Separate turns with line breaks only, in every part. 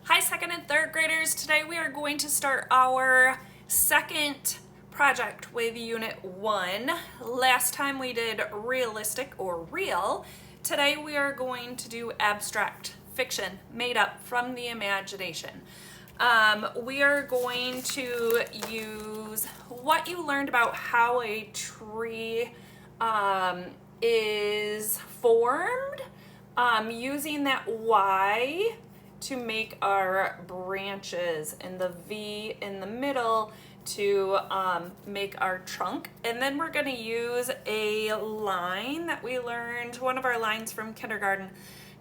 Hi, second and third graders. Today we are going to start our second project with Unit 1. Last time we did realistic or real. Today we are going to do abstract fiction, made up from the imagination. We are going to use what you learned about how a tree is formed, using that Y to make our branches and the V in the middle to make our trunk. And then we're going to use a line that we learned, one of our lines from kindergarten,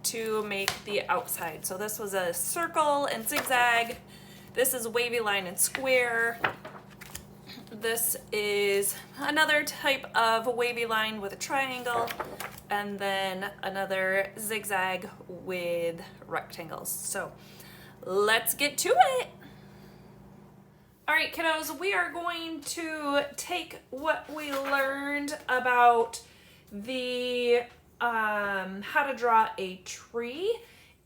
to make the outside. So this was a circle and zigzag. This is wavy line and square. This is another type of wavy line with a triangle, and then another zigzag with rectangles. So let's get to it. All right, kiddos, we are going to take what we learned about the how to draw a tree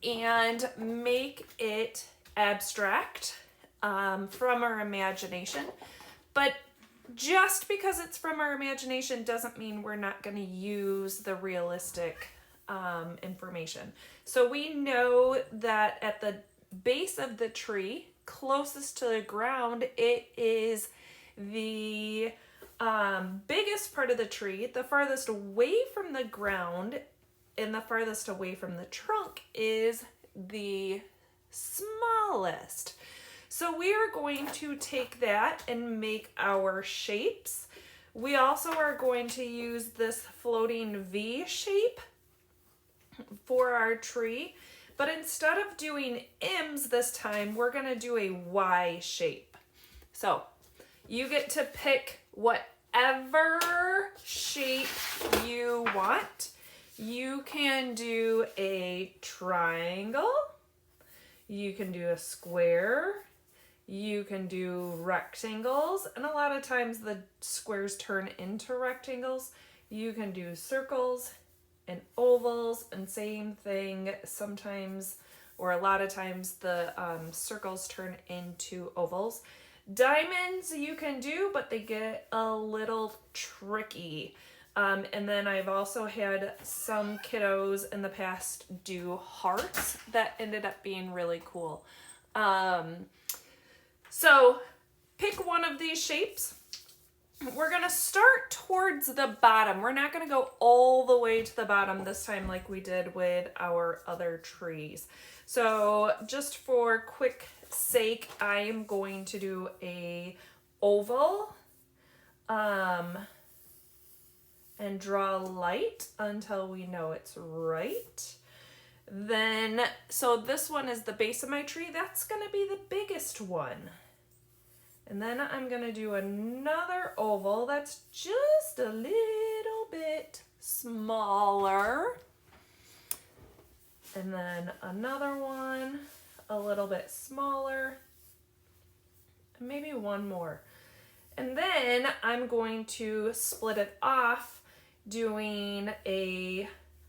and make it abstract from our imagination. But just because it's from our imagination doesn't mean we're not going to use the realistic information. So we know that at the base of the tree, closest to the ground, it is the biggest part of the tree. The farthest away from the ground and the farthest away from the trunk is the smallest. So we are going to take that and make our shapes. We also are going to use this floating V shape for our tree, but instead of doing M's this time, we're going to do a Y shape. So you get to pick whatever shape you want. You can do a triangle, you can do a square, you can do rectangles, and a lot of times the squares turn into rectangles. You can do circles and ovals, and same thing sometimes, or a lot of times the circles turn into ovals. Diamonds you can do, but they get a little tricky. And then I've also had some kiddos in the past do hearts that ended up being really cool. So pick one of these shapes. We're going to start towards the bottom. We're not going to go all the way to the bottom this time like we did with our other trees. So just for quick sake, I am going to do a oval and draw light until we know it's right. Then, so this one is the base of my tree. That's going to be the biggest one. And then I'm going to do another oval that's just a little bit smaller. And then another one a little bit smaller. And maybe one more. And then I'm going to split it off doing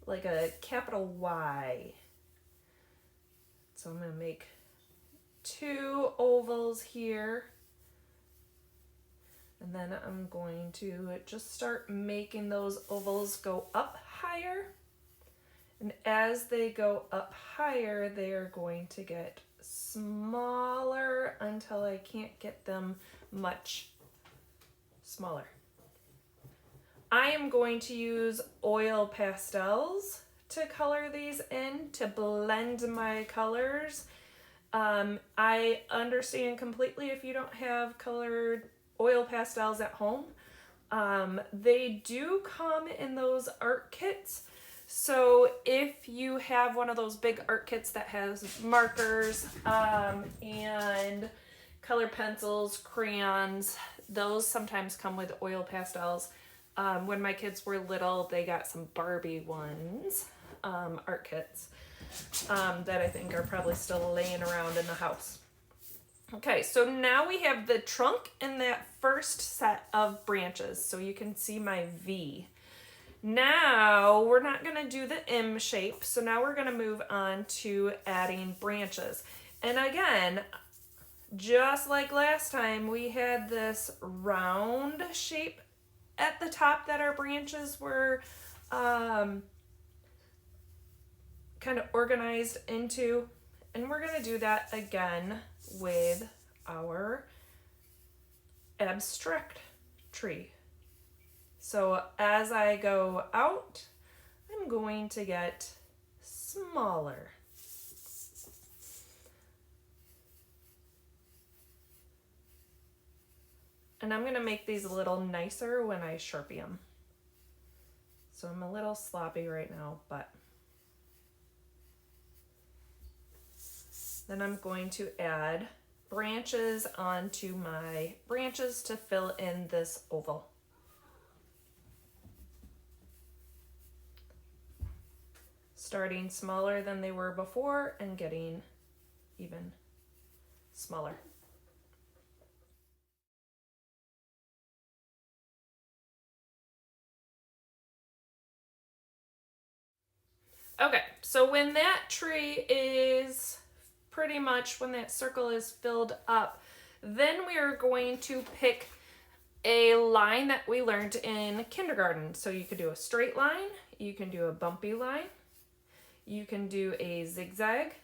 like a capital Y. So I'm going to make two ovals here. And then I'm going to just start making those ovals go up higher. And as they go up higher, they are going to get smaller until I can't get them much smaller. I am going to use oil pastels to color these in, to blend my colors. I understand completely if you don't have colored oil pastels at home. They do come in those art kits. So if you have one of those big art kits that has markers and color pencils, crayons, those sometimes come with oil pastels. When my kids were little, they got some Barbie ones, art kits, that I think are probably still laying around in the house. Okay, so now we have the trunk and that first set of branches. So you can see my V. Now we're not going to do the M shape. So now we're going to move on to adding branches. And again, just like last time, we had this round shape at the top that our branches were kind of organized into. And we're going to do that again with our abstract tree. So as I go out, I'm going to get smaller. And I'm going to make these a little nicer when I Sharpie them. So I'm a little sloppy right now, but then I'm going to add branches onto my branches to fill in this oval. Starting smaller than they were before and getting even smaller. Okay, so when that tree is pretty much, when that circle is filled up, then we are going to pick a line that we learned in kindergarten. So you could do a straight line, you can do a bumpy line, you can do a zigzag,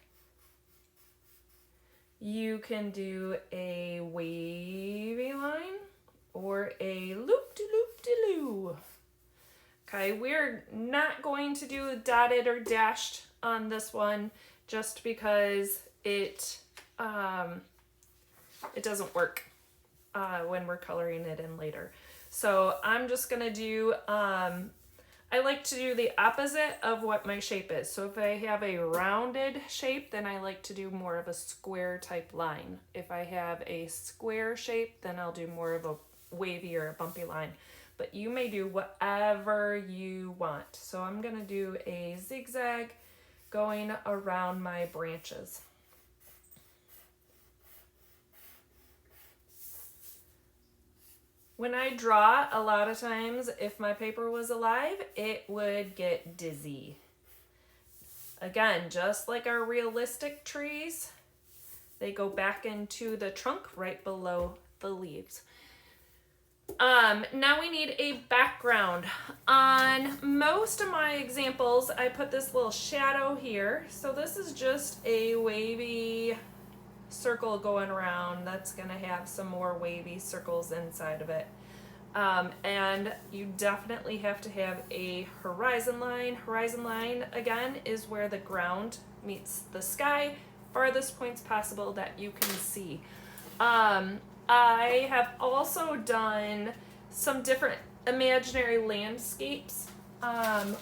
you can do a wavy line, or a loop-de-loop-de-loo. Okay, we're not going to do dotted or dashed on this one just because it doesn't work when we're coloring it in later. So I'm just gonna do, I like to do the opposite of what my shape is. So if I have a rounded shape, then I like to do more of a square type line. If I have a square shape, then I'll do more of a wavy or a bumpy line. But you may do whatever you want. So I'm gonna do a zigzag going around my branches. When I draw, a lot of times, if my paper was alive, it would get dizzy. Again, just like our realistic trees, they go back into the trunk right below the leaves. Now we need a background. On most of my examples, I put this little shadow here. So this is just a wavy circle going around that's gonna have some more wavy circles inside of it. And you definitely have to have a horizon line. Horizon line, again, is where the ground meets the sky, farthest points possible that you can see. I have also done some different imaginary landscapes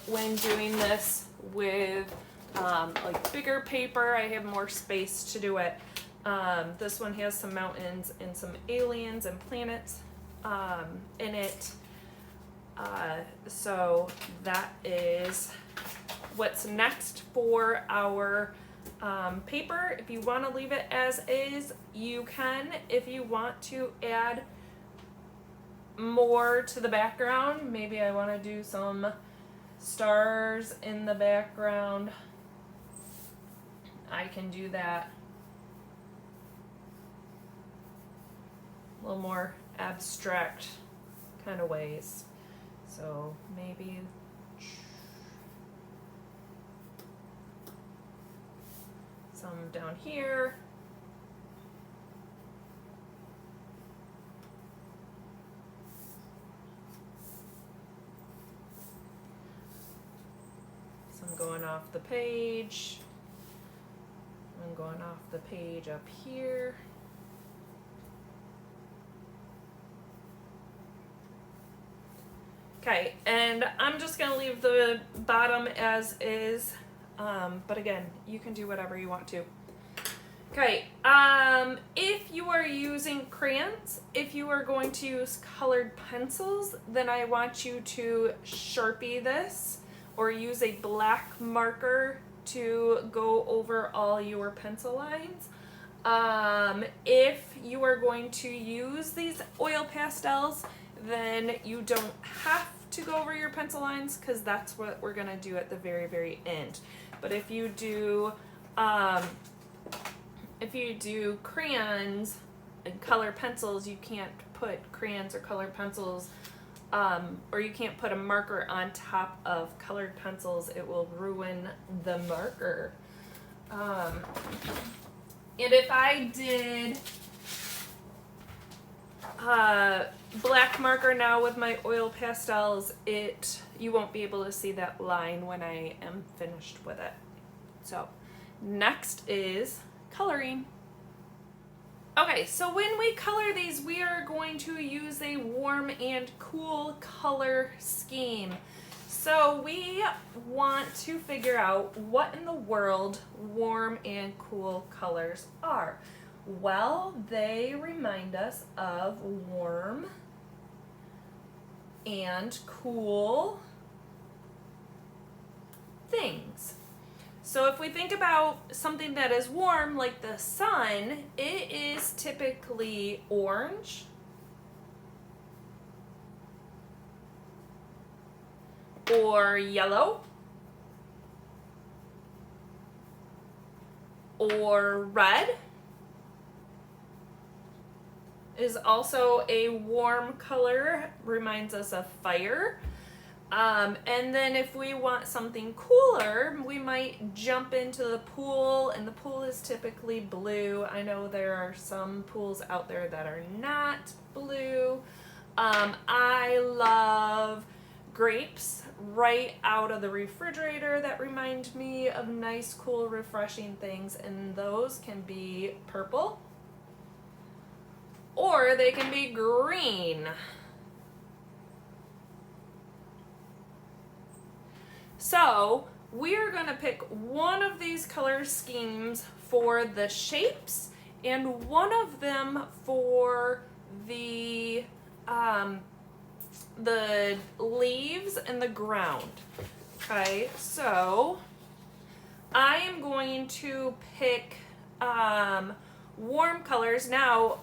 when doing this with like bigger paper. I have more space to do it. This one has some mountains and some aliens and planets in it. So that is what's next for our paper. If you want to leave it as is, you can. If you want to add more to the background, maybe I want to do some stars in the background, I can do that. A little more abstract kind of ways. So maybe some down here. Some going off the page. I'm going off the page up here. Okay, and I'm just gonna leave the bottom as is, but again, you can do whatever you want to. Okay, if you are using crayons, if you are going to use colored pencils, then I want you to Sharpie this or use a black marker to go over all your pencil lines. If you are going to use these oil pastels, then you don't have to go over your pencil lines because that's what we're gonna do at the very, very end. But if you do if you do crayons and color pencils, you can't put crayons or colored pencils, or you can't put a marker on top of colored pencils. It will ruin the marker. And if I did black marker now with my oil pastels, you won't be able to see that line when I am finished with it. So next is coloring. Okay, so when we color these, we are going to use a warm and cool color scheme. So we want to figure out what in the world warm and cool colors are. Well, they remind us of warm and cool things. So if we think about something that is warm, like the sun, it is typically orange, or yellow, or red is also a warm color, reminds us of fire. And then if we want something cooler, we might jump into the pool, and the pool is typically blue. I know there are some pools out there that are not blue. I love grapes right out of the refrigerator that remind me of nice, cool, refreshing things, and those can be purple or they can be green. So we're going to pick one of these color schemes for the shapes and one of them for the leaves and the ground. Okay, so I am going to pick warm colors. Now,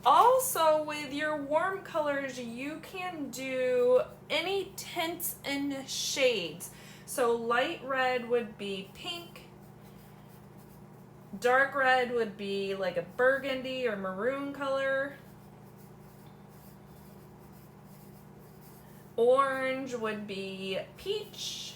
also with your warm colors, you can do any tints and shades. So light red would be pink, dark red would be like a burgundy or maroon color, orange would be peach,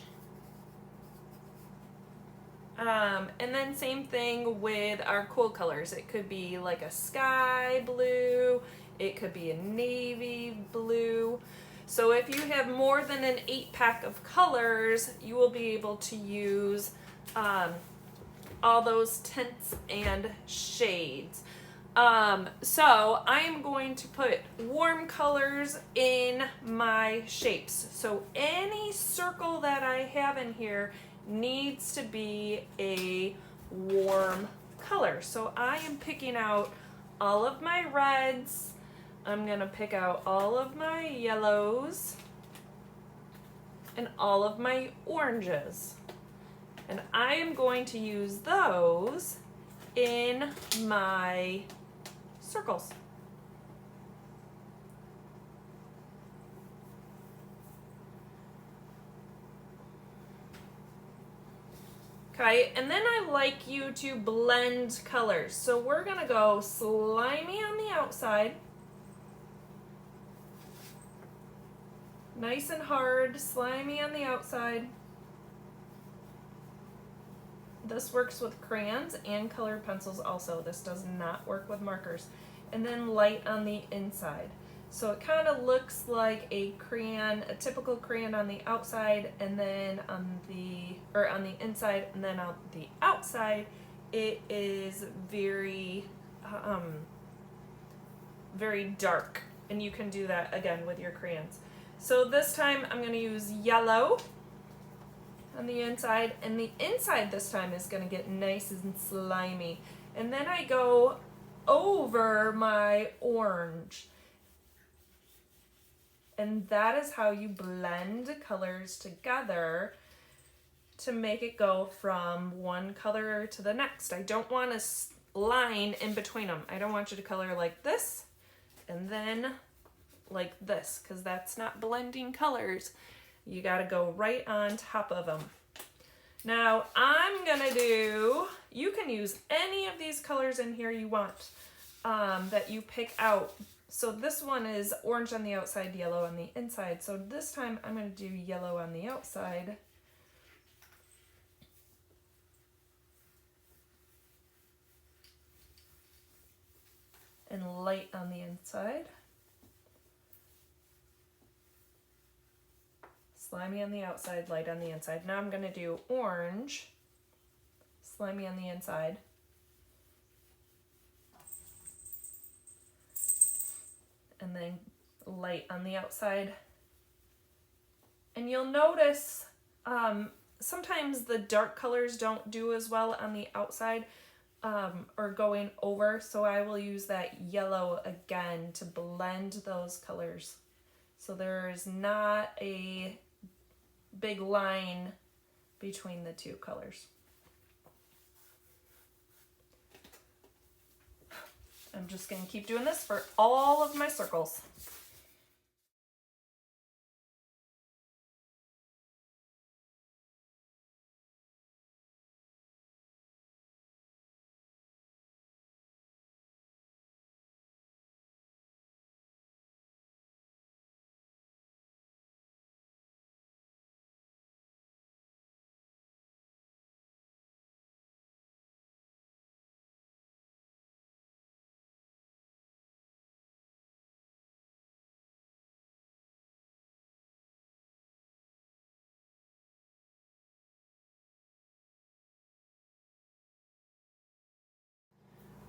and then same thing with our cool colors. It could be like a sky blue, it could be a navy blue. So if you have more than an 8-pack of colors, you will be able to use all those tints and shades. So I am going to put warm colors in my shapes. So any circle that I have in here needs to be a warm color. So I am picking out all of my reds. I'm gonna pick out all of my yellows and all of my oranges. And I am going to use those in my circles. Okay, and then I like you to blend colors. So we're gonna go slimy on the outside. Nice and hard, slimy on the outside. This works with crayons and colored pencils also. This does not work with markers. And then light on the inside. So it kind of looks like a crayon, a typical crayon on the outside, and then on the inside, and then on the outside, it is very, very dark. And you can do that again with your crayons. So this time I'm going to use yellow on the inside, and the inside this time is going to get nice and slimy. And then I go over my orange. And that is how you blend colors together to make it go from one color to the next. I don't want a line in between them. I don't want you to color like this and then like this, because that's not blending colors. You got to go right on top of them. Now I'm gonna do, you can use any of these colors in here you want that you pick out. So this one is orange on the outside, yellow on the inside. So this time I'm gonna do yellow on the outside. And light on the inside. Slimy on the outside, light on the inside. Now I'm gonna do orange, slimy on the inside. And then light on the outside. And you'll notice sometimes the dark colors don't do as well on the outside or going over, so I will use that yellow again to blend those colors. So there is not a big line between the two colors. I'm just going to keep doing this for all of my circles.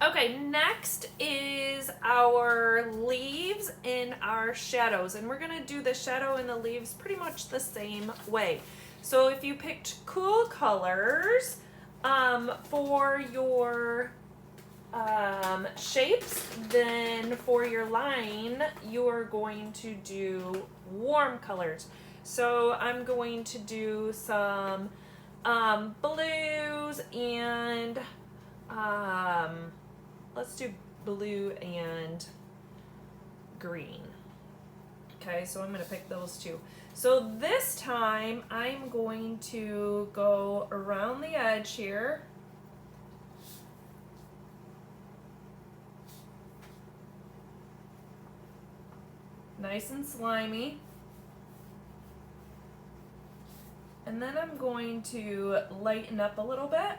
Okay, next is our leaves and our shadows, and we're gonna do the shadow and the leaves pretty much the same way. So if you picked cool colors for your shapes, then for your line, you're going to do warm colors. So I'm going to do some blues and let's do blue and green. Okay, so I'm gonna pick those two. So this time I'm going to go around the edge here. Nice and slimy. And then I'm going to lighten up a little bit.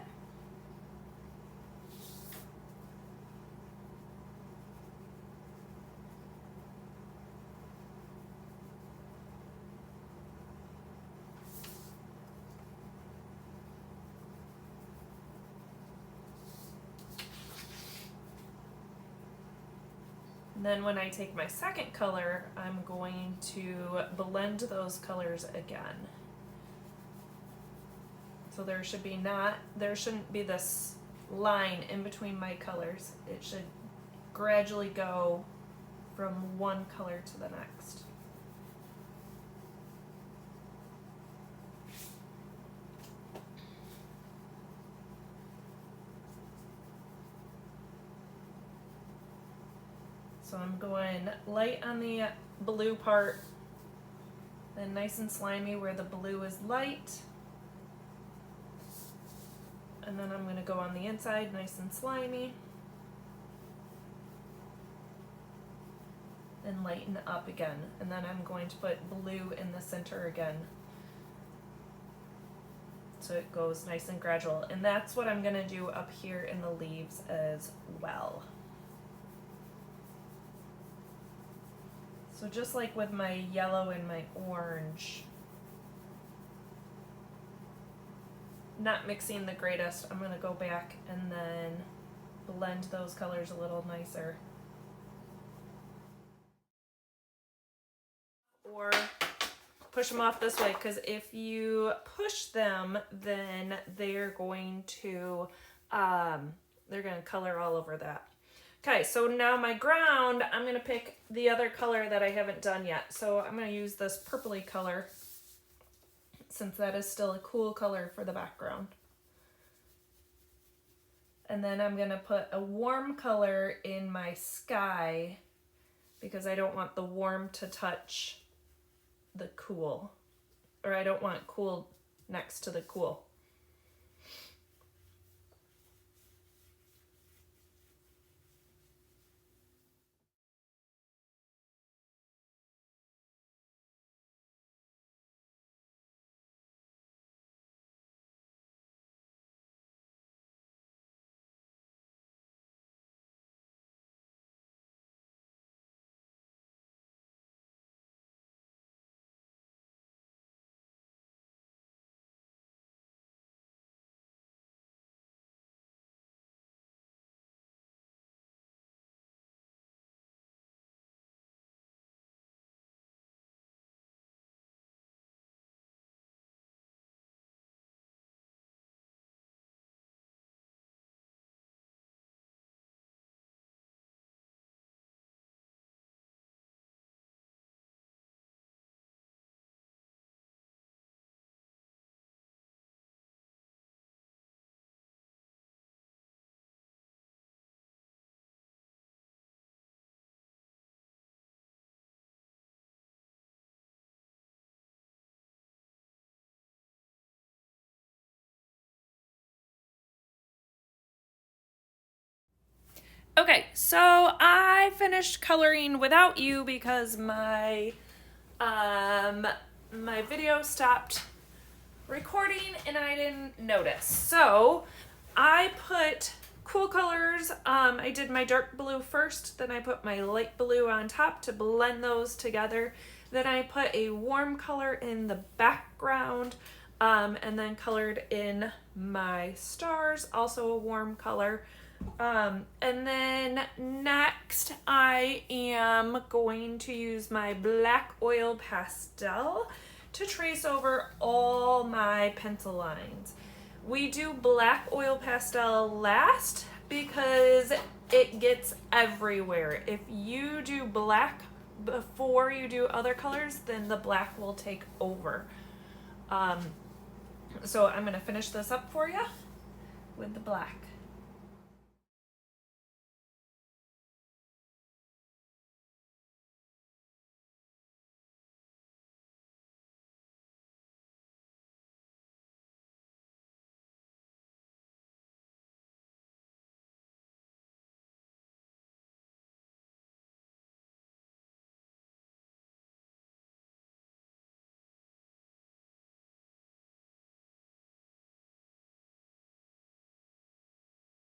And then when I take my second color, I'm going to blend those colors again. So there shouldn't be this line in between my colors. It should gradually go from one color to the next. So I'm going light on the blue part, then nice and slimy where the blue is light. And then I'm going to go on the inside, nice and slimy. And lighten up again. And then I'm going to put blue in the center again. So it goes nice and gradual. And that's what I'm going to do up here in the leaves as well. So just like with my yellow and my orange, not mixing the greatest, I'm going to go back and then blend those colors a little nicer. Or push them off this way, because if you push them, then they're going to color all over that. Okay, so now my ground, I'm going to pick the other color that I haven't done yet. So I'm going to use this purpley color, since that is still a cool color for the background. And then I'm going to put a warm color in my sky, because I don't want the warm to touch the cool, or I don't want cool next to the cool. Okay, so I finished coloring without you because my my video stopped recording and I didn't notice. So I put cool colors. I did my dark blue first, then I put my light blue on top to blend those together. Then I put a warm color in the background, and then colored in my stars, also a warm color. And then next I am going to use my black oil pastel to trace over all my pencil lines. We do black oil pastel last because it gets everywhere. If you do black before you do other colors, then the black will take over. So I'm gonna finish this up for you with the black.